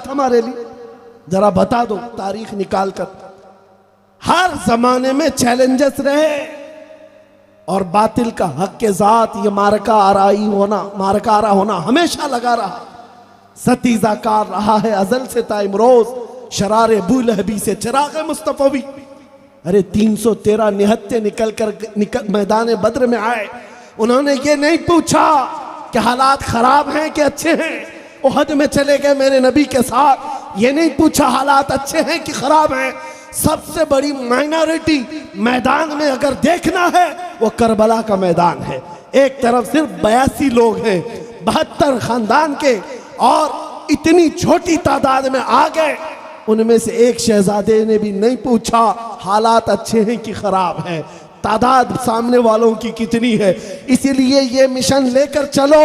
बात हमारे लिए? जरा बता दो तारीख निकाल कर। हर जमाने में चैलेंजेस रहे और बातिल का हक के साथ ये मारका आरा होना हमेशा लगा रहा। सतीजाकार रहा है अजल से ताइमरोज, शरारे बुलहबी से चिराग मुस्तफवी। अरे 313 निहत्ते निकल मैदान बद्र में आए, उन्होंने ये नहीं पूछा कि हालात खराब हैं कि अच्छे हैं। उहद में चले गए मेरे नबी के साथ, ये नहीं पूछा हालात अच्छे हैं कि खराब हैं। सबसे बड़ी माइनॉरिटी मैदान में अगर देखना है वो करबला का मैदान है। एक तरफ सिर्फ 82 लोग हैं 72 खानदान के, और इतनी छोटी तादाद में आ गए। उनमें से एक शहजादे ने भी नहीं पूछा हालात अच्छे हैं कि खराब हैं, तादाद सामने वालों की कितनी है। इसीलिए ये मिशन लेकर चलो।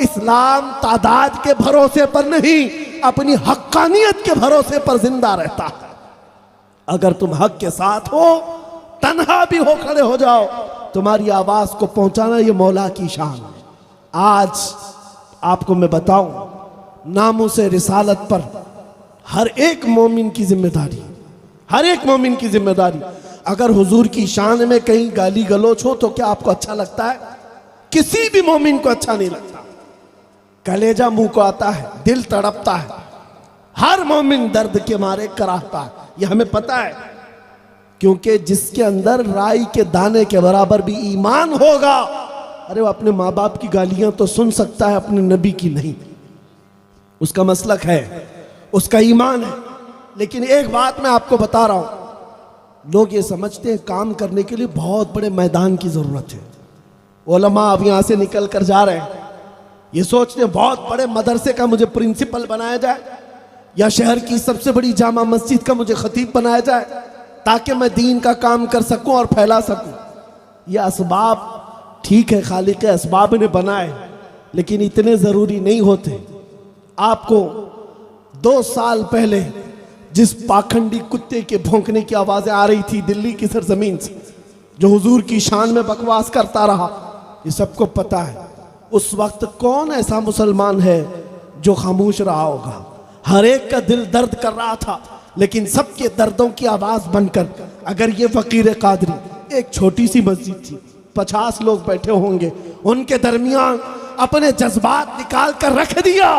इस्लाम तादाद के भरोसे पर नहीं, अपनी हक्कानियत के भरोसे पर जिंदा रहता है। अगर तुम हक के साथ हो, तन्हा भी हो खड़े हो जाओ, तुम्हारी आवाज को पहुंचाना ये मौला की शान है। आज आपको मैं बताऊं, नामूसे रिसालत पर हर एक मोमिन की जिम्मेदारी, हर एक मोमिन की जिम्मेदारी। अगर हुजूर की शान में कहीं गाली गलोच हो तो क्या आपको अच्छा लगता है? किसी भी मोमिन को अच्छा नहीं लगता। कलेजा मुंह को आता है, दिल तड़पता है, हर मोमिन दर्द के मारे कराहता है। यह हमें पता है, क्योंकि जिसके अंदर राई के दाने के बराबर भी ईमान होगा, अरे वो अपने माँ बाप की गालियां तो सुन सकता है, अपने नबी की नहीं। उसका मसलक है, उसका ईमान है। लेकिन एक बात मैं आपको बता रहा हूं, लोग ये समझते हैं काम करने के लिए बहुत बड़े मैदान की जरूरत है। उलमा अब यहां से निकल कर जा रहे हैं, ये सोचते हैं बहुत बड़े मदरसे का मुझे प्रिंसिपल बनाया जाए, या शहर की सबसे बड़ी जामा मस्जिद का मुझे खतीब बनाया जाए, ताकि मैं दीन का काम कर सकूं और फैला सकूं। यह असबाब ठीक है, खालिक के असबाब ने बनाए, लेकिन इतने जरूरी नहीं होते। आपको 2 साल पहले जिस पाखंडी कुत्ते के भौंकने की आवाजें आ रही थी दिल्ली की सरजमीन से, जो हुजूर की शान में बकवास करता रहा, ये सबको पता है। उस वक्त कौन ऐसा मुसलमान है जो खामोश रहा होगा? हर एक का दिल दर्द कर रहा था, लेकिन सबके दर्दों की आवाज बनकर अगर ये फकीर कादरी, एक छोटी सी मस्जिद थी, 50 लोग बैठे होंगे, उनके दरमियान अपने जज्बात निकाल कर रख दिया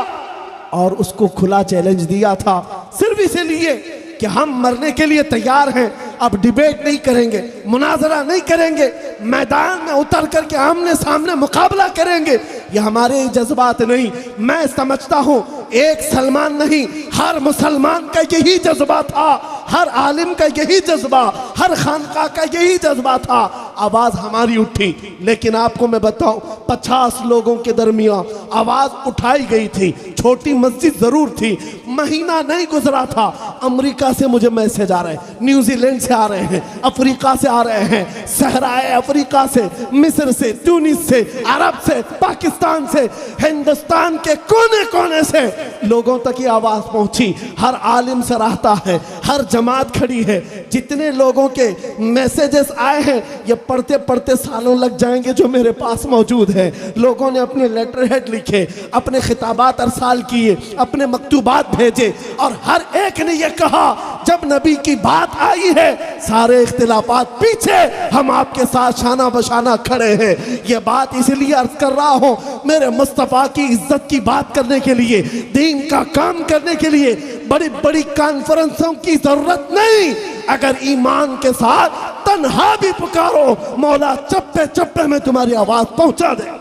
और उसको खुला चैलेंज दिया था, सिर्फ इसलिए कि हम मरने के लिए तैयार हैं। अब डिबेट नहीं करेंगे, मुनाजरा नहीं करेंगे, मैदान में उतर करके आमने सामने मुकाबला करेंगे। ये हमारे जज्बात नहीं। मैं समझता हूं एक सलमान नहीं, हर मुसलमान का यही जज्बा था, हर आलिम का यही जज्बा, हर खानका का यही जज्बा था। आवाज हमारी उठी, लेकिन आपको मैं बताऊं 50 लोगों के दरमियान आवाज उठाई गई थी। छोटी मस्जिद जरूर थी, महीना नहीं गुजरा था, अमेरिका से मुझे मैसेज आ रहे हैं, न्यूजीलैंड से आ रहे हैं, अफ्रीका से आ रहे हैं, सहराए अफ्रीका से, मिस्र से, ट्यूनिस से, अरब से, पाकिस्तान से, हिंदुस्तान के कोने कोने से लोगों तक ये आवाज पहुंची। हर आलिम सराहता है, हर जमात खड़ी है। जितने लोगों के मैसेजेस आए हैं, ये पढ़ते पढ़ते सालों लग जाएंगे जो मेरे पास मौजूद है। लोगों ने अपने लेटर हेड लिखे, अपने खिताबात अरसाल किए, अपने मकतूबात भेजे, और हर एक ने यह कहा जब नबी की बात आई है सारे इख्तिलाफात पीछे, हम आपके साथ शाना बशाना खड़े हैं। यह बात इसलिए अर्ज कर रहा हूं, मेरे मुस्तफा की इज्जत की बात करने के लिए, दीन का काम करने के लिए बड़ी बड़ी कॉन्फ्रेंसों की जरूरत नहीं। अगर ईमान के साथ तन्हा भी पुकारो, मौला चप्पे चप्पे में तुम्हारी आवाज पहुंचा दे।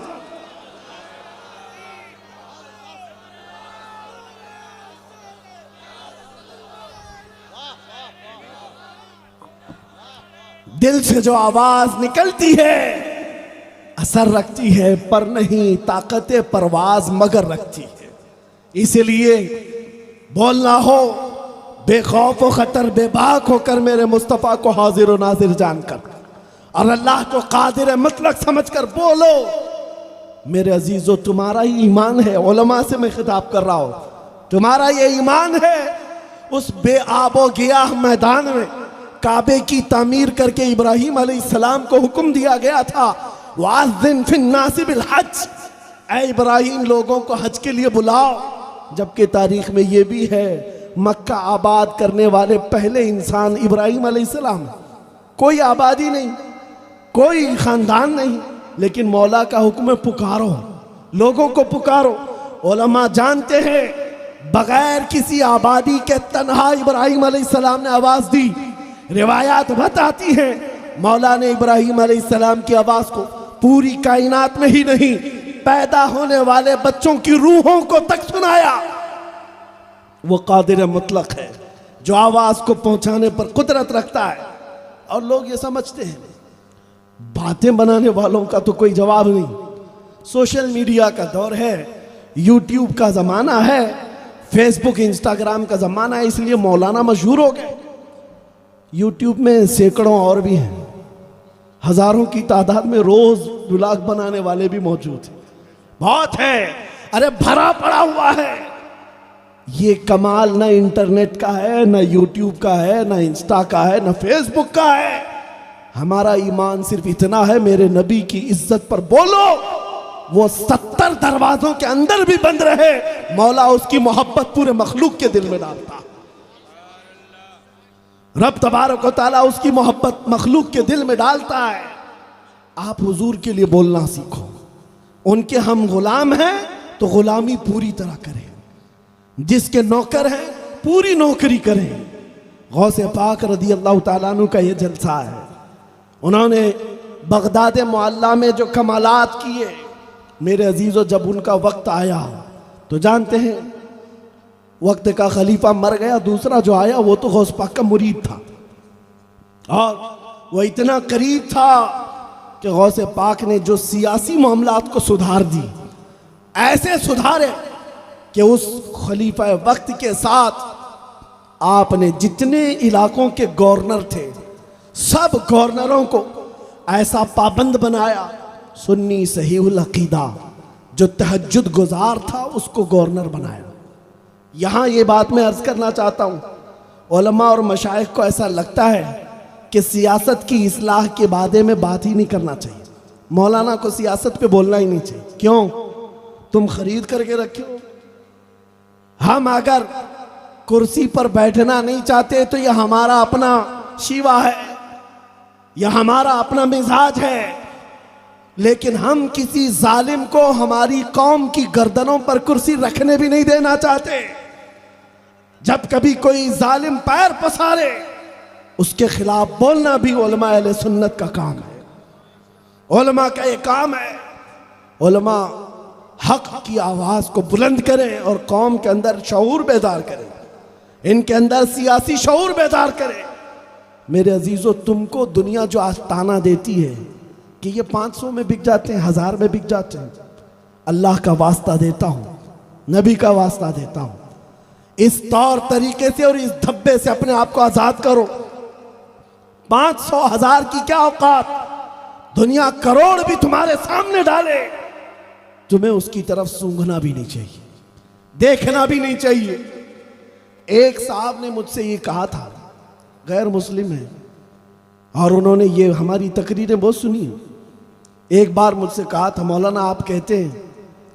दिल से जो आवाज निकलती है असर रखती है, पर नहीं ताकत परवाज मगर रखती है। इसलिए बोलना हो बेखौफ व खतर, बेबाक होकर मेरे मुस्तफ़ा को हाजिर व नाजिर जानकर, और अल्लाह को कादिर मुतलक समझकर बोलो। मेरे अजीजों, तुम्हारा ही ईमान है, उलमा से मैं खिताब कर रहा हूं, तुम्हारा ये ईमान है। उस बेआबो गियाह मैदान में काबे की तामीर करके इब्राहिम अलैहिस्सलाम को हुक्म दिया गया था, वाज़िन फिन्नासि बिल हज, ऐ इब्राहिम लोगों को हज के लिए बुलाओ। जबकि तारीख में ये भी है मक्का आबाद करने वाले पहले इंसान इब्राहिम अलैहिस्सलाम। कोई आबादी नहीं, कोई खानदान नहीं, लेकिन मौला का हुक्म है पुकारो, लोगों को पुकारो। उलमा जानते हैं बगैर किसी आबादी के तन्हा इब्राहिम अलैहिस्सलाम ने आवाज दी। रिवायात बताती हैं मौला ने इब्राहिम अलैहिस्सलाम की आवाज को पूरी कायनात में ही नहीं, पैदा होने वाले बच्चों की रूहों को तक सुनाया। वो कादिर मुतलक है जो आवाज को पहुंचाने पर कुदरत रखता है। और लोग ये समझते हैं बातें बनाने वालों का तो कोई जवाब नहीं। सोशल मीडिया का दौर है, यूट्यूब का जमाना है, फेसबुक इंस्टाग्राम का जमाना है, इसलिए मौलाना मशहूर हो गए। यूट्यूब में सैकड़ों और भी हैं, हजारों की तादाद में रोज व्लॉग बनाने वाले भी मौजूद हैं, बहुत है। अरे भरा पड़ा हुआ है। ये कमाल न इंटरनेट का है, न यूट्यूब का है, न इंस्टा का है, न फेसबुक का है। हमारा ईमान सिर्फ इतना है, मेरे नबी की इज्जत पर बोलो, वो 70 दरवाजों के अंदर भी बंद रहे, मौला उसकी मोहब्बत पूरे मखलूक के दिल में डालता। रब तबारक व तआला उसकी मोहब्बत मखलूक के दिल में डालता है। आप हुजूर के लिए बोलना सीखो। उनके हम गुलाम हैं तो गुलामी पूरी तरह करें, जिसके नौकर हैं पूरी नौकरी करें। गौसे पाक रदी अल्लाह तआला अन्हु का ये जलसा है। उन्होंने बगदाद मुअल्ला में जो कमालात किए, मेरे अजीज़ों, जब उनका वक्त आया तो जानते हैं वक्त का खलीफा मर गया, दूसरा जो आया वो तो गौस पाक का मुरीद था, और वो इतना करीब था कि गौस पाक ने जो सियासी मामलात को सुधार दी, ऐसे सुधारे कि उस खलीफा वक्त के साथ आपने जितने इलाकों के गवर्नर थे सब गवर्नरों को ऐसा पाबंद बनाया। सुन्नी सहीहुल अकीदा जो तहज्जुद गुजार था उसको गवर्नर बनाया। यहाँ ये बात मैं अर्ज करना चाहता हूँ, उलमा और मशाइख को ऐसा लगता है कि सियासत की इस्लाह के बारे में बात ही नहीं करना चाहिए, मौलाना को सियासत पे बोलना ही नहीं चाहिए। क्यों? तुम खरीद करके रखे हो। हम अगर कुर्सी पर बैठना नहीं चाहते तो यह हमारा अपना शिवा है, यह हमारा अपना मिजाज है, लेकिन हम किसी जालिम को हमारी कौम की गर्दनों पर कुर्सी रखने भी नहीं देना चाहते। जब कभी कोई जालिम पैर पसारे उसके खिलाफ बोलना भी उलमा अहले सुन्नत का काम है, उलमा का ये काम है। उलमा हक की आवाज को बुलंद करें और कौम के अंदर शऊर बेदार करें, इनके अंदर सियासी शऊर बेदार करें। मेरे अजीजों, तुमको दुनिया जो आज ताना देती है कि ये 500 में बिक जाते हैं, 1000 में बिक जाते हैं, अल्लाह का वास्ता देता हूँ, नबी का वास्ता देता हूँ, इस तौर तरीके से और इस धब्बे से अपने आप को आजाद करो। 500 1000 की क्या औकात, दुनिया करोड़ भी तुम्हारे सामने डाले, तुम्हें उसकी तरफ सूंघना भी नहीं चाहिए, देखना भी नहीं चाहिए। एक साहब ने मुझसे ये कहा था, गैर मुस्लिम है, और उन्होंने ये हमारी तकरीरें बहुत सुनी। एक बार मुझसे कहा था, मौलाना आप कहते हैं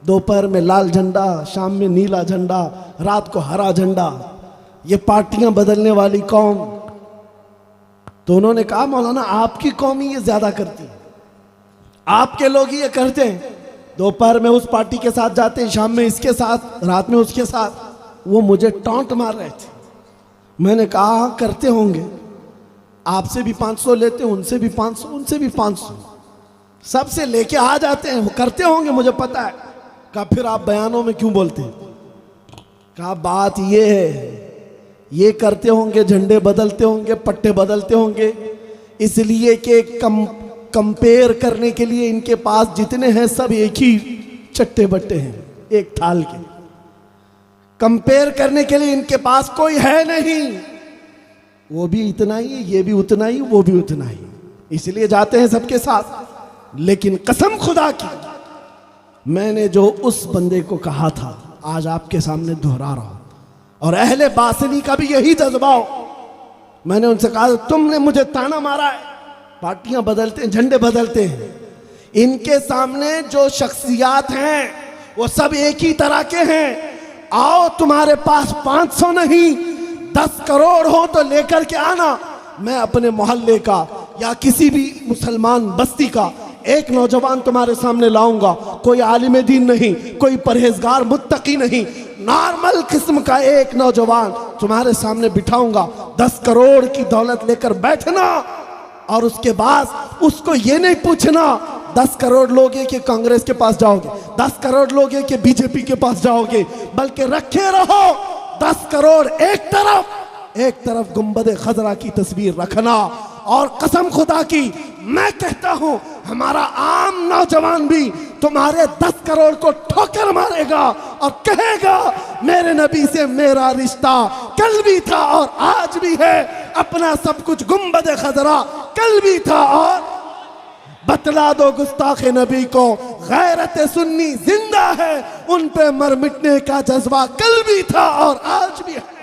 दोपहर में लाल झंडा, शाम में नीला झंडा, रात को हरा झंडा, ये पार्टियां बदलने वाली कौम। तो उन्होंने कहा, मौलाना आपकी कौम ही ये ज्यादा करती है, आपके लोग ही ये करते हैं, दोपहर में उस पार्टी के साथ जाते हैं, शाम में इसके साथ, रात में उसके साथ। वो मुझे टॉन्ट मार रहे थे। मैंने कहा करते होंगे, आपसे भी 500 लेते हैं, उनसे भी 500, उनसे भी 500, सबसे लेके आ जाते हैं, वो करते होंगे, मुझे पता है। कहा फिर आप बयानों में क्यों बोलते हैं? कहा बात ये है, ये करते होंगे, झंडे बदलते होंगे, पट्टे बदलते होंगे, इसलिए कि कंपेयर करने के लिए इनके पास जितने हैं सब एक ही चट्टे बट्टे हैं, एक थाल के। कंपेयर करने के लिए इनके पास कोई है नहीं, वो भी इतना ही, ये भी उतना ही, वो भी उतना ही, इसलिए जाते हैं सबके साथ। लेकिन कसम खुदा की, मैंने जो उस बंदे को कहा था आज आपके सामने दोहरा रहा हूं, और अहले बासनी का भी यही जज्बा हो। मैंने उनसे कहा, तुमने मुझे ताना मारा है, पार्टियां बदलते हैं, झंडे बदलते हैं, इनके सामने जो शख्सियात हैं वो सब एक ही तरह के हैं। आओ, तुम्हारे पास 500 नहीं 10 करोड़ हो तो लेकर के आना। मैं अपने मोहल्ले का या किसी भी मुसलमान बस्ती का एक नौजवान तुम्हारे सामने लाऊंगा, कोई आलिम दीन नहीं, कोई परहेजगार मुत्तकी नहीं, नॉर्मल किस्म का एक नौजवान तुम्हारे सामने बिठाऊंगा। 10 करोड़ की दौलत लेकर बैठना और उसके बाद उसको ये नहीं पूछना 10 करोड़ लोगे कि कांग्रेस के पास जाओगे, 10 करोड़ लोगे कि बीजेपी के पास जाओगे, बल्कि रखे रहो 10 करोड़ एक तरफ गुंबद खजरा की तस्वीर रखना। और कसम खुदा की मैं कहता हूं, हमारा आम नौजवान भी तुम्हारे 10 करोड़ को ठोकर मारेगा और कहेगा मेरे नबी से मेरा रिश्ता कल भी था और आज भी है, अपना सब कुछ गुंबद खजरा कल भी था और बतला दो गुस्ताख नबी को गैरत सुन्नी जिंदा है, उन पे मर मिटने का जज्बा कल भी था और आज भी है।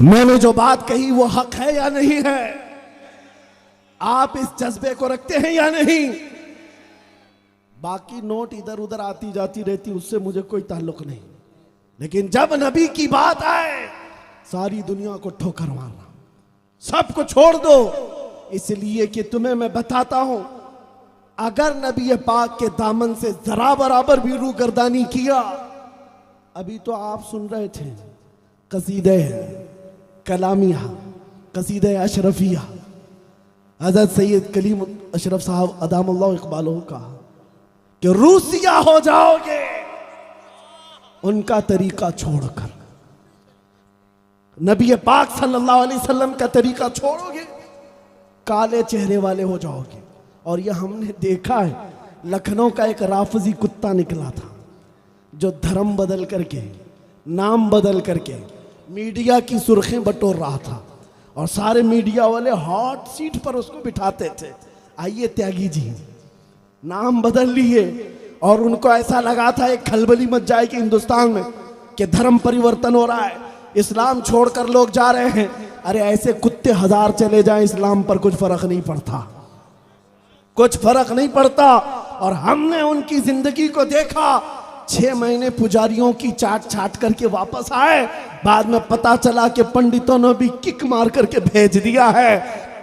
मैंने जो बात कही वो हक है या नहीं है? आप इस जज्बे को रखते हैं या नहीं? बाकी नोट इधर उधर आती जाती रहती, उससे मुझे कोई ताल्लुक नहीं, लेकिन जब नबी की बात आए सारी दुनिया को ठोकर मारना, सबको छोड़ दो। इसलिए कि तुम्हें मैं बताता हूं, अगर नबी पाक के दामन से जरा बराबर भी रूगर्दानी किया, अभी तो आप सुन रहे थे कसीदे कलामिया, कसीदे अशरफिया, हज़रत सैयद कलीम अशरफ साहब अदामुल्लाह इकबाल का कि रूसिया हो जाओगे उनका तरीका छोड़कर, नबी पाक सल्लल्लाहु अलैहि वसल्लम का तरीका छोड़ोगे, काले चेहरे वाले हो जाओगे। और यह हमने देखा है, लखनऊ का एक राफजी कुत्ता निकला था जो धर्म बदल करके, नाम बदल करके मीडिया की सुर्खियां बटोर रहा था और सारे मीडिया वाले हॉट सीट पर उसको बिठाते थे। आइए त्यागी जी, नाम बदल लिए और उनको ऐसा लगा था एक खलबली मच जाएगी हिंदुस्तान में कि धर्म परिवर्तन हो रहा है, इस्लाम छोड़कर लोग जा रहे हैं। अरे ऐसे कुत्ते 1000 चले जाएं, इस्लाम पर कुछ फर्क नहीं पड़ता, कुछ फर्क नहीं पड़ता। और हमने उनकी जिंदगी को देखा, 6 महीने पुजारियों की चाट छाट करके वापस आए, बाद में पता चला कि पंडितों ने भी किक मार करके भेज दिया है।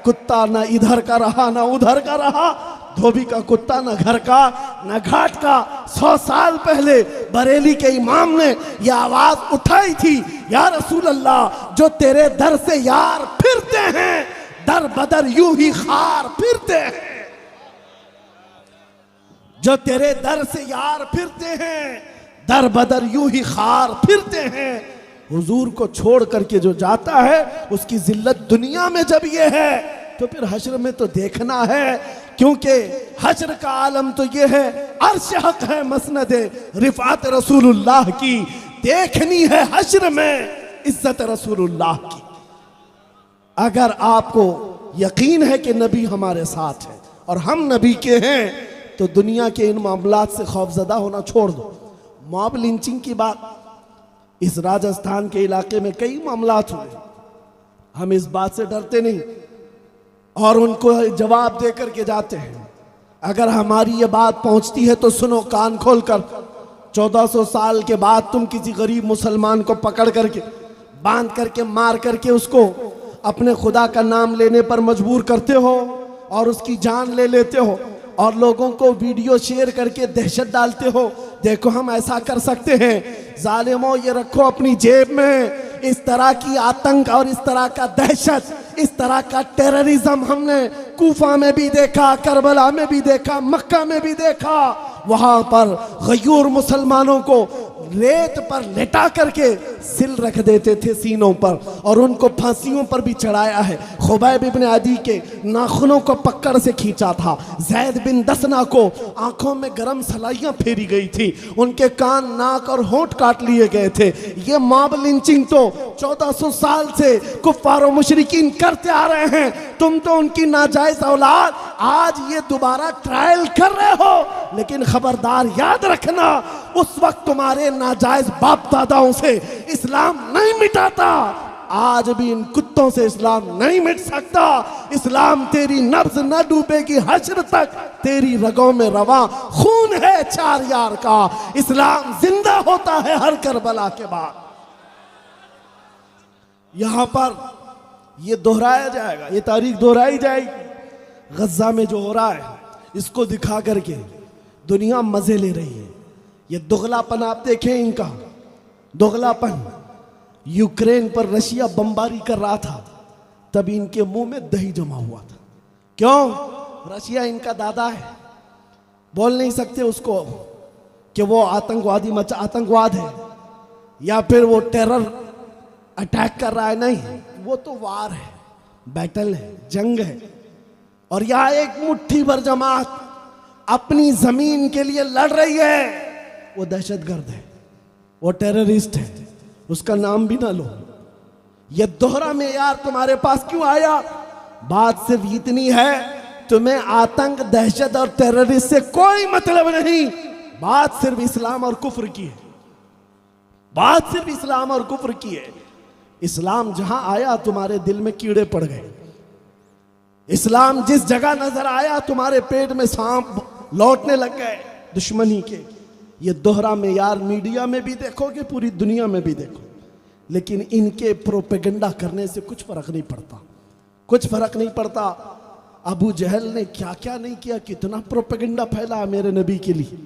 कुत्ता ना इधर का रहा ना उधर का रहा, धोबी का कुत्ता न घर का न घाट का। 100 साल पहले बरेली के इमाम ने यह आवाज उठाई थी, या रसूल अल्लाह, जो तेरे दर से यार फिरते हैं दर बदर यूं ही खार फिरते हैं, जो तेरे दर से यार फिरते हैं दर बदर यूं ही खार फिरते हैं। हुजूर को छोड़ करके जो जाता है उसकी जिल्लत दुनिया में जब ये है तो फिर हश्र में तो देखना है, क्योंकि हश्र का आलम तो ये है, अर्श हक है मसनद रिफात रसूलुल्लाह की, देखनी है हश्र में इज्जत रसूलुल्लाह की। अगर आपको यकीन है कि नबी हमारे साथ है और हम नबी के हैं, तो दुनिया के इन मामलात से खौफजदा होना छोड़ दो। मॉब लिंचिंग की बात, इस राजस्थान के इलाके में कई मामलात हुए, हम इस बात से डरते नहीं और उनको जवाब दे करके जाते हैं। अगर हमारी ये बात पहुंचती है तो सुनो कान खोलकर, 1400 साल के बाद तुम किसी गरीब मुसलमान को पकड़ करके बांध करके मार करके उसको अपने खुदा का नाम लेने पर मजबूर करते हो और उसकी जान ले लेते हो और लोगों को वीडियो शेयर करके दहशत डालते हो। देखो हम ऐसा कर सकते हैं, जालिमों ये रखो अपनी जेब में। इस तरह की आतंक और इस तरह का दहशत, इस तरह का टेररिज्म हमने कूफा में भी देखा, करबला में भी देखा, मक्का में भी देखा। वहां पर गयूर मुसलमानों को रेत पर लेटा करके सिल रख देते थे सीनों पर और उनको फांसियों पर भी चढ़ाया है। खुबैब इब्न अदी के नाखूनों को पकड़ से खींचा था। जैद बिन दसना को आंखों में गरम सलाइयां फेरी गई थी, उनके कान, नाक और होंठ काट लिए गए थे। ये मॉब लिंचिंग तो 1400 साल से कुफ्फार और मुशरिकीन करते आ रहे हैं। तुम तो उनकी नाजायज औलाद आज ये दोबारा ट्रायल कर रहे हो, लेकिन खबरदार याद रखना, उस वक्त तुम्हारे नाजायज बाप दादाओं से इस्लाम नहीं मिटाता, आज भी इन कुत्तों से इस्लाम नहीं मिट सकता। इस्लाम तेरी नब्ज न डूबेगी हश्र तक, तेरी रगों में रवा खून है चार यार का। इस्लाम जिंदा होता है हर करबला के बाद। यहां पर यह दोहराया जाएगा, ये तारीख दोहराई जाएगी। गज्जा में जो हो रहा है इसको दिखा करके दुनिया मजे ले रही है। ये दोगलापन आप देखें, इनका दोगलापन। यूक्रेन पर रशिया बमबारी कर रहा था, तभी इनके मुंह में दही जमा हुआ था। क्यों? रशिया इनका दादा है, बोल नहीं सकते उसको कि वो आतंकवाद है या फिर वो टेरर अटैक कर रहा है। नहीं, वो तो वार है, बैटल है, जंग है। और यहां एक मुट्ठी भर जमात अपनी जमीन के लिए लड़ रही है। वो दहशतगर्द है, वो टेररिस्ट है, उसका नाम भी ना लो। ये दोहरा मेयार तुम्हारे पास क्यों आया? बात सिर्फ इतनी है, तुम्हें आतंक, दहशत और टेररिस्ट से कोई मतलब नहीं। बात सिर्फ इस्लाम और कुफ्र की है। बात सिर्फ इस्लाम और कुफ्र की है। इस्लाम जहां आया तुम्हारे दिल में कीड़े पड़ गए। इस्लाम जिस जगह नजर आया तुम्हारे पेट में सांप लौटने लग गए दुश्मनी के। ये दोहरा मेयार मीडिया में भी देखोगे, पूरी दुनिया में भी देखो, लेकिन इनके प्रोपेगेंडा करने से कुछ फर्क नहीं पड़ता, कुछ फर्क नहीं पड़ता। अबू जहल ने क्या क्या नहीं किया, कितना प्रोपेगेंडा फैला मेरे नबी के लिए।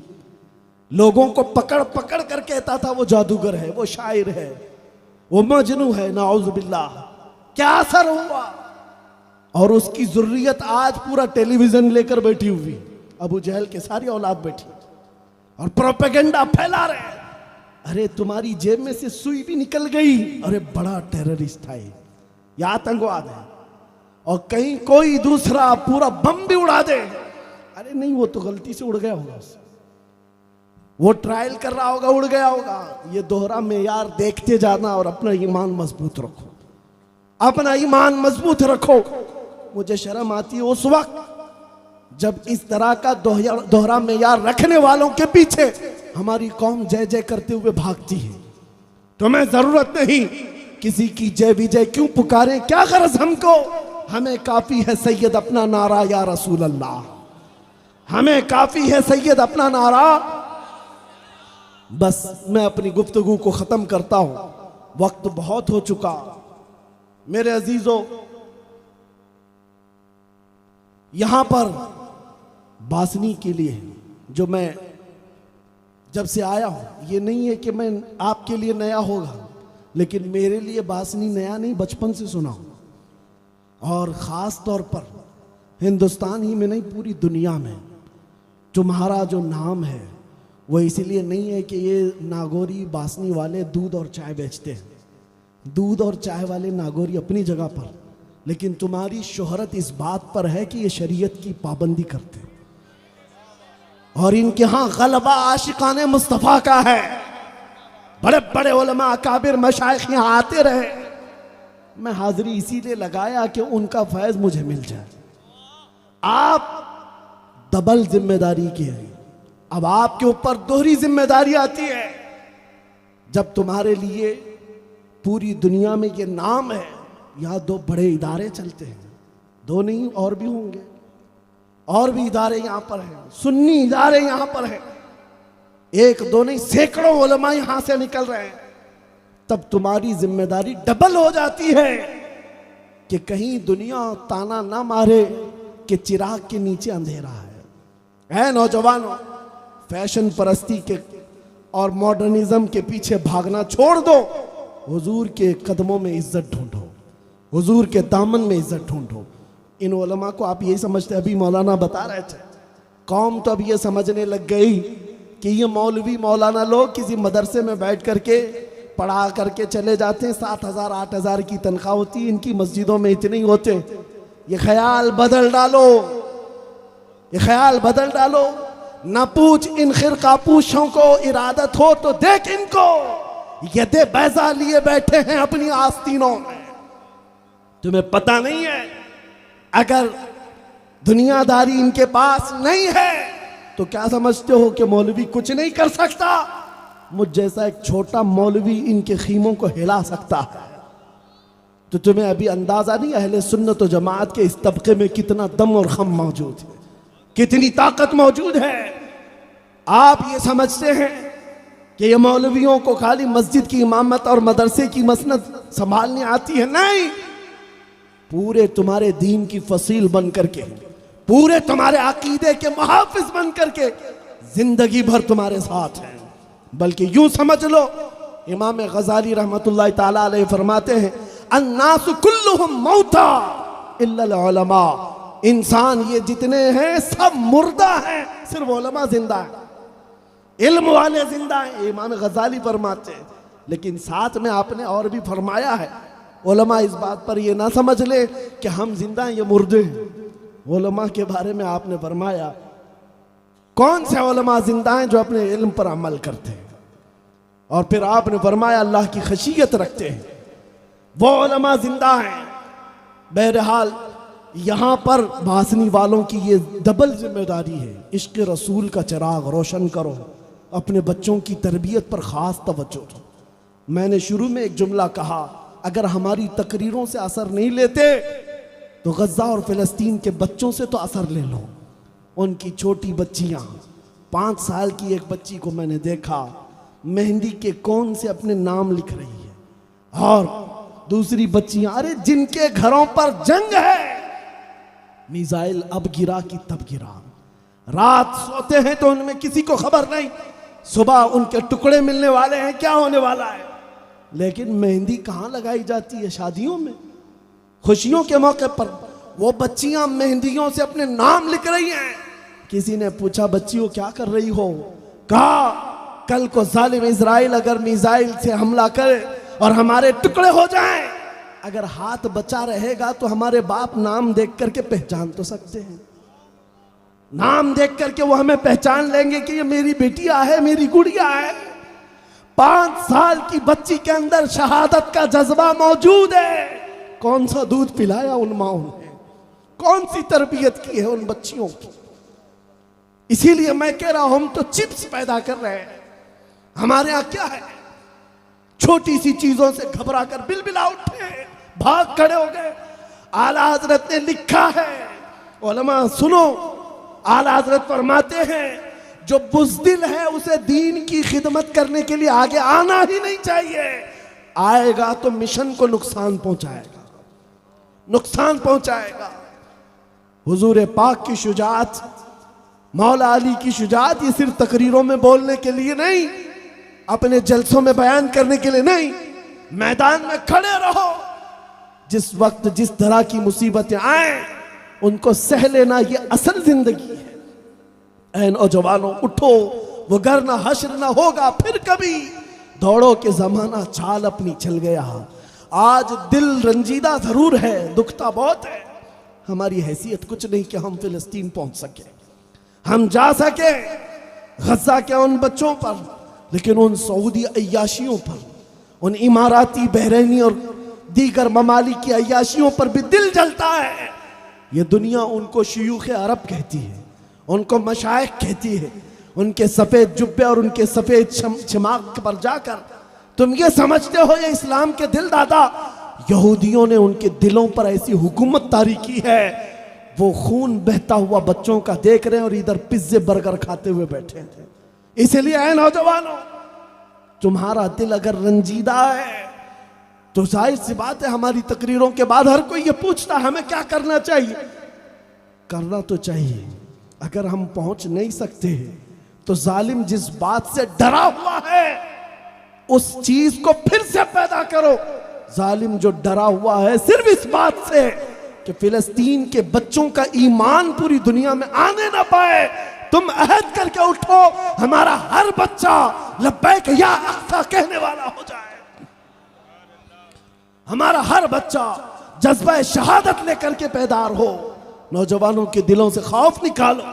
लोगों को पकड़ पकड़ कर कहता था वो जादूगर है, वो शायर है, वो मजनू है, नाउज़ बिल्लाह। क्या असर हुआ? और उसकी जुर्रियत आज पूरा टेलीविजन लेकर बैठी हुई, अबू जहल के सारी औलाद बैठी और प्रोपेगेंडा फैला रहे हैं। अरे तुम्हारी जेब में से सुई भी निकल गई, अरे बड़ा टेररिस्ट था ये आतंकवाद है। और कहीं कोई दूसरा पूरा बम भी उड़ा दे, अरे नहीं वो तो गलती से उड़ गया होगा, वो ट्रायल कर रहा होगा, उड़ गया होगा। ये दोहरा मेयार देखते जाना और अपना ईमान मजबूत रखो, अपना ईमान मजबूत रखो। मुझे शर्म आती है उस वक्त जब इस तरह का दोहरा मेयार रखने वालों के पीछे हमारी कौम जय जय करते हुए भागती है। तुम्हें जरूरत नहीं किसी की जय विजय क्यों पुकारे, क्या गरज हमको। हमें काफी है सैयद अपना नारा या रसूल अल्लाह, हमें काफी है सैयद अपना नारा। बस मैं अपनी गुफ्तगू को खत्म करता हूं, वक्त बहुत हो चुका। मेरे अजीजों, यहां पर बासनी के लिए जो मैं जब से आया हूं, ये नहीं है कि मैं आपके लिए नया होगा, लेकिन मेरे लिए बासनी नया नहीं, बचपन से सुना हूं। और ख़ास तौर पर हिंदुस्तान ही में नहीं, पूरी दुनिया में तुम्हारा जो नाम है वो इसलिए नहीं है कि ये नागौरी बासनी वाले दूध और चाय बेचते हैं। दूध और चाय वाले नागौरी अपनी जगह पर, लेकिन तुम्हारी शोहरत इस बात पर है कि ये शरीयत की पाबंदी करते हैं। और इनके यहाँ गलबा आशिकाने मुस्तफ़ा का है। बड़े बड़े उलमा अकाबिर मशाइख यहाँ आते रहे, मैं हाजिरी इसीलिए लगाया कि उनका फैज़ मुझे मिल जाए। आप डबल जिम्मेदारी की है, अब आपके ऊपर दोहरी जिम्मेदारी आती है। जब तुम्हारे लिए पूरी दुनिया में ये नाम है, यहाँ दो बड़े इदारे चलते हैं, दो नहीं और भी होंगे, और भी इदारे यहाँ पर हैं, सुन्नी इदारे यहाँ पर हैं, एक दो नहीं सैकड़ों उलमा यहाँ से निकल रहे हैं। तब तुम्हारी जिम्मेदारी डबल हो जाती है कि कहीं दुनिया ताना ना मारे कि चिराग के नीचे अंधेरा है। नौजवानों, फैशन परस्ती के और मॉडर्निज्म के पीछे भागना छोड़ दो, हुजूर के कदमों में इज्जत ढूंढो, हुजूर के दामन में इज्जत ढूंढो। इन उलमा को आप यही समझते, अभी मौलाना बता रहे थे, कौम तो अब ये समझने लग गई कि ये मौलवी मौलाना लोग किसी मदरसे में बैठ करके पढ़ा करके चले जाते हैं, 7,000 8,000 की तनख्वाह होती है, इनकी मस्जिदों में इतने ही होते। ये ख्याल बदल डालो, ये ख्याल बदल डालो। न पूछ इन खिरकापूशों को इरादत हो तो देख इनको, यदे बैजा लिए बैठे हैं अपनी आस्तीनों में। तुम्हें पता नहीं है, अगर दुनियादारी इनके पास नहीं है तो क्या समझते हो कि मौलवी कुछ नहीं कर सकता? मुझ जैसा एक छोटा मौलवी इनके खीमों को हिला सकता है। तो तुम्हें अभी अंदाजा नहीं अहले सुन्नत व जमात के इस तबके में कितना दम और खम मौजूद है, कितनी ताकत मौजूद है। आप ये समझते हैं कि ये मौलवियों को खाली मस्जिद की इमामत और मदरसे की मसनद संभालनी आती है? नहीं, पूरे तुम्हारे दीन की फसील बन करके, पूरे तुम्हारे अकीदे के मुहाफिज बन करके जिंदगी भर तुम्हारे साथ हैं। बल्कि यूं समझ लो, इमाम गजाली रहमतुल्लाह ताला अलैह फरमाते हैं, अन्नास कुल्लुहुम मौता इल्लल उलमा। इंसान ये जितने हैं सब मुर्दा हैं, सिर्फ उलमा जिंदा है, इल्म वाले जिंदा हैं, इमाम गजाली फरमाते हैं। लेकिन साथ में आपने और भी फरमाया है, उलमा इस बात पर ये ना समझ ले कि हम जिंदा हैं, ये मुर्दे हैं। उलमा के बारे में आपने फरमाया, कौन से उलमा जिंदा हैं जो अपने इल्म पर अमल करते हैं? और फिर आपने फरमाया अल्लाह की खशियत रखते हैं, वो उलमा जिंदा हैं। बहरहाल यहाँ पर भाषणी वालों की ये डबल जिम्मेदारी है, इश्क रसूल का चिराग रोशन करो, अपने बच्चों की तरबियत पर ख़ास तवज्जो दो। मैंने शुरू में एक जुमला कहा, अगर हमारी तकरीरों से असर नहीं लेते तो गज़ा और फ़िलिस्तीन के बच्चों से तो असर ले लो। उनकी छोटी बच्चियाँ, 5 साल की एक बच्ची को मैंने देखा, मेहंदी के कोन से अपने नाम लिख रही है, और दूसरी बच्चियाँ, अरे जिनके घरों पर जंग है, मिसाइल अब गिरा कि तब गिरा, रात सोते हैं तो उनमें किसी को खबर नहीं, सुबह उनके टुकड़े मिलने वाले हैं, क्या होने वाला है। लेकिन मेहंदी कहाँ लगाई जाती है? शादियों में, खुशियों के मौके पर वो बच्चियां मेहंदियों से अपने नाम लिख रही हैं। किसी ने पूछा, बच्चियों क्या कर रही हो? कहा, कल को जालिम इजराइल अगर मिसाइल से हमला करे और हमारे टुकड़े हो जाएं, अगर हाथ बचा रहेगा तो हमारे बाप नाम देख करके पहचान तो सकते हैं, नाम देख करके वो हमें पहचान लेंगे कि ये मेरी बेटिया है, मेरी गुड़िया है। 5 साल की बच्ची के अंदर शहादत का जज्बा मौजूद है। कौन सा दूध पिलाया उन माओं ने, कौन सी तरबियत की है उन बच्चियों की। इसीलिए मैं कह रहा हूं, हम तो चिप्स पैदा कर रहे हैं। हमारे यहां क्या है, छोटी सी चीजों से घबरा कर बिलबिला उठे, भाग खड़े हो गए। आला हजरत ने लिखा है, उलमा सुनो, आला हजरत फरमाते हैं, जो बुज़दिल है उसे दीन की खिदमत करने के लिए आगे आना ही नहीं चाहिए। आएगा तो मिशन को नुकसान पहुंचाएगा, नुकसान पहुंचाएगा। हुजूर पाक की शुजाअत, मौला अली की शुजाअत, ये सिर्फ तकरीरों में बोलने के लिए नहीं, अपने जलसों में बयान करने के लिए नहीं, मैदान में खड़े रहो। जिस वक्त जिस तरह की मुसीबतें आए उनको सह लेना, ये असल जिंदगी है। ऐ नौजवानों, उठो, वो घर ना हश्र ना होगा फिर कभी, दौड़ो के जमाना चाल अपनी चल गया। आज दिल रंजीदा जरूर है, दुखता बहुत है। हमारी हैसियत कुछ नहीं कि हम फिलिस्तीन पहुंच सके, हम जा सके गजा के उन बच्चों पर, लेकिन उन सऊदी अय्याशियों पर, उन इमाराती बहरैनी और दीगर ममालिक की अय्याशियों पर भी दिल जलता है। ये दुनिया उनको शयूख अरब कहती है, उनको मशाइख कहती है। उनके सफ़ेद जुब्बे और उनके सफ़ेद चमाक पर जाकर तुम ये समझते हो ये इस्लाम के दिल दादा। यहूदियों ने उनके दिलों पर ऐसी हुकूमत तारी की है, वो खून बहता हुआ बच्चों का देख रहे हैं और इधर पिज्जे बर्गर खाते हुए बैठे थे। इसलिए ऐ नौजवानों, तुम्हारा दिल अगर रंजीदा है तो जाहिर सी बात है, हमारी तकरीरों के बाद हर कोई ये पूछता है हमें क्या करना चाहिए। करना तो चाहिए। अगर हम पहुंच नहीं सकते तो जालिम जिस बात से डरा हुआ है उस चीज को फिर से पैदा करो। जालिम जो डरा हुआ है सिर्फ इस बात से कि फिलिस्तीन के बच्चों का ईमान पूरी दुनिया में आने ना पाए, तुम अहद करके उठो, हमारा हर बच्चा लब्बैक या अक़सा कहने वाला हो जाए, हमारा हर बच्चा जज्बा शहादत लेकर के पैदार हो। नौजवानों के दिलों से खौफ निकालो,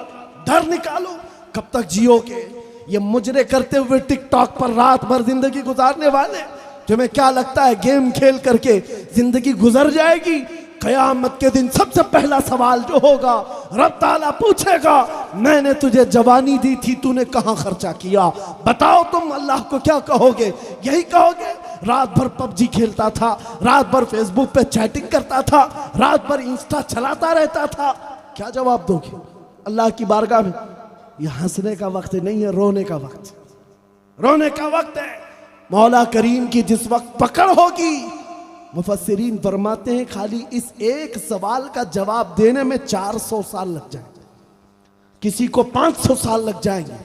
डर निकालो। कब तक जियोगे? ये मुजरे करते हुए टिकटॉक पर रात भर जिंदगी गुजारने वाले, तुम्हें क्या लगता है गेम खेल करके जिंदगी गुजर जाएगी? क़यामत के दिन सबसे पहला सवाल जो होगा, रब ताला पूछेगा, मैंने तुझे जवानी दी थी, तूने कहाँ खर्चा किया? बताओ तुम अल्लाह को क्या कहोगे? यही कहोगे रात भर पबजी खेलता था, रात भर फेसबुक पे चैटिंग करता था, रात भर इंस्टा चलाता रहता था? क्या जवाब दोगे अल्लाह की बारगाह में? यह हंसने का वक्त नहीं है, रोने का वक्त, रोने का वक्त है। मौला करीम की जिस वक्त पकड़ होगी, मुफस्सिरीन फरमाते हैं खाली इस एक सवाल का जवाब देने में 400 साल लग जाएंगे, किसी को 500 साल लग जाएंगे,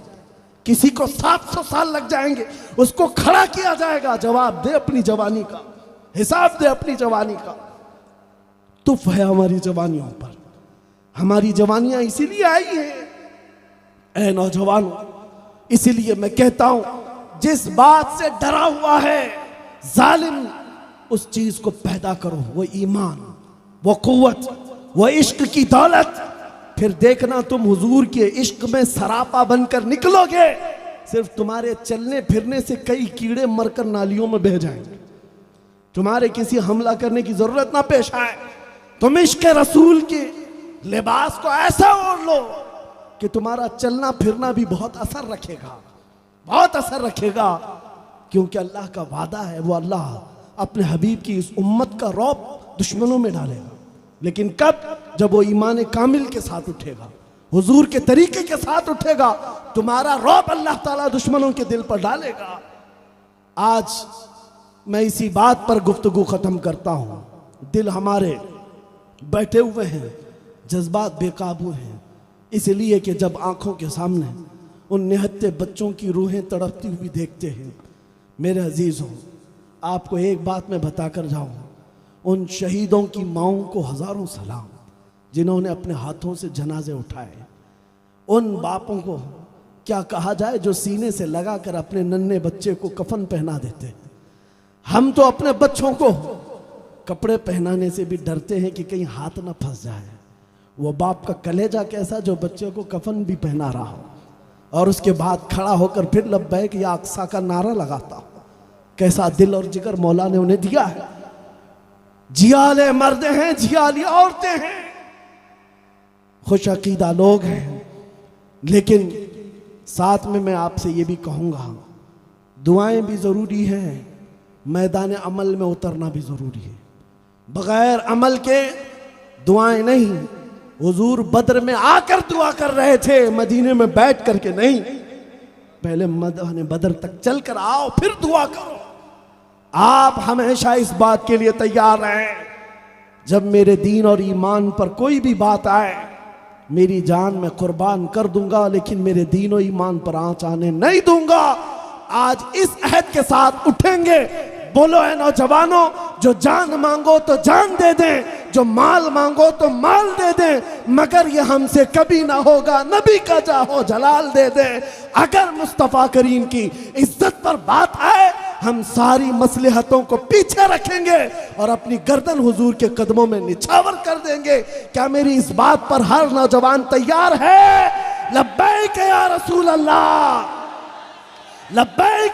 किसी को 700 साल लग जाएंगे। उसको खड़ा किया जाएगा, जवाब दे अपनी जवानी का, हिसाब दे अपनी जवानी का। तुफ है हमारी जवानियों पर, हमारी जवानियां इसीलिए आई हैं ऐ नौजवानों। इसीलिए मैं कहता हूं, जिस बात से डरा हुआ है जालिम, उस चीज को पैदा करो, वो ईमान, वो कुव्वत, वो इश्क की दौलत। फिर देखना तुम हुजूर के इश्क में सरापा बनकर निकलोगे। सिर्फ तुम्हारे चलने फिरने से कई कीड़े मरकर नालियों में बह जाएंगे, तुम्हारे किसी हमला करने की जरूरत ना पेश आए। तुम इश्क रसूल के लिबास को ऐसा ओढ़ लो कि तुम्हारा चलना फिरना भी बहुत असर रखेगा, बहुत असर रखेगा। क्योंकि अल्लाह का वादा है, वो अल्लाह अपने हबीब की इस उम्मत का रौब दुश्मनों में डालेगा। लेकिन कब? जब वो ईमान कामिल के साथ उठेगा, हुजूर के तरीके के साथ उठेगा, तुम्हारा रौब अल्लाह ताला दुश्मनों के दिल पर डालेगा। आज मैं इसी बात पर गुफ्तगू खत्म करता हूं। दिल हमारे बैठे हुए हैं, जज्बात बेकाबू हैं, इसलिए कि जब आंखों के सामने उन निहत्ते बच्चों की रूहें तड़पती हुई देखते हैं। मेरे अजीज़ों, आपको एक बात मैं बताकर जाऊं, उन शहीदों की माओं को हज़ारों सलाम जिन्होंने अपने हाथों से जनाजे उठाए। उन बापों को क्या कहा जाए जो सीने से लगाकर अपने नन्हे बच्चे को कफन पहना देते हैं। हम तो अपने बच्चों को कपड़े पहनाने से भी डरते हैं कि कहीं हाथ ना फंस जाए। वो बाप का कलेजा कैसा जो बच्चे को कफन भी पहना रहा हो और उसके बाद खड़ा होकर फिर लब्बैक या अक्सा का नारा लगाता हो। कैसा दिल और जिगर मौला ने उन्हें दिया है। जियाले मर्द हैं, जियाली औरतें हैं, खुश अकीदा लोग हैं। लेकिन साथ में मैं आपसे ये भी कहूँगा, दुआएं भी ज़रूरी हैं, मैदान अमल में उतरना भी ज़रूरी है। बग़ैर अमल के दुआएं नहीं। हुजूर बद्र में आकर दुआ कर रहे थे, मदीने में बैठ करके नहीं। पहले मैदान बद्र तक चल कर आओ, फिर दुआ करो। आप हमेशा इस बात के लिए तैयार रहें, जब मेरे दीन और ईमान पर कोई भी बात आए, मेरी जान मैं कुर्बान कर दूंगा, लेकिन मेरे दीन और ईमान पर आंच आने नहीं दूंगा। आज इस अहद के साथ उठेंगे। बोलो है नौजवानों, जो जान मांगो तो जान दे दें, जो माल मांगो तो माल दे दें, मगर ये हमसे कभी ना होगा, नबी का जाहो जलाल दे दें। अगर मुस्तफ़ा करीम की इज्जत पर बात आए, हम सारी मसलहतों को पीछे रखेंगे और अपनी गर्दन हुजूर के कदमों में निछावर कर देंगे। क्या मेरी इस बात पर हर नौजवान तैयार है? लब्बैक या रसूल अल्लाह, लब्बैक।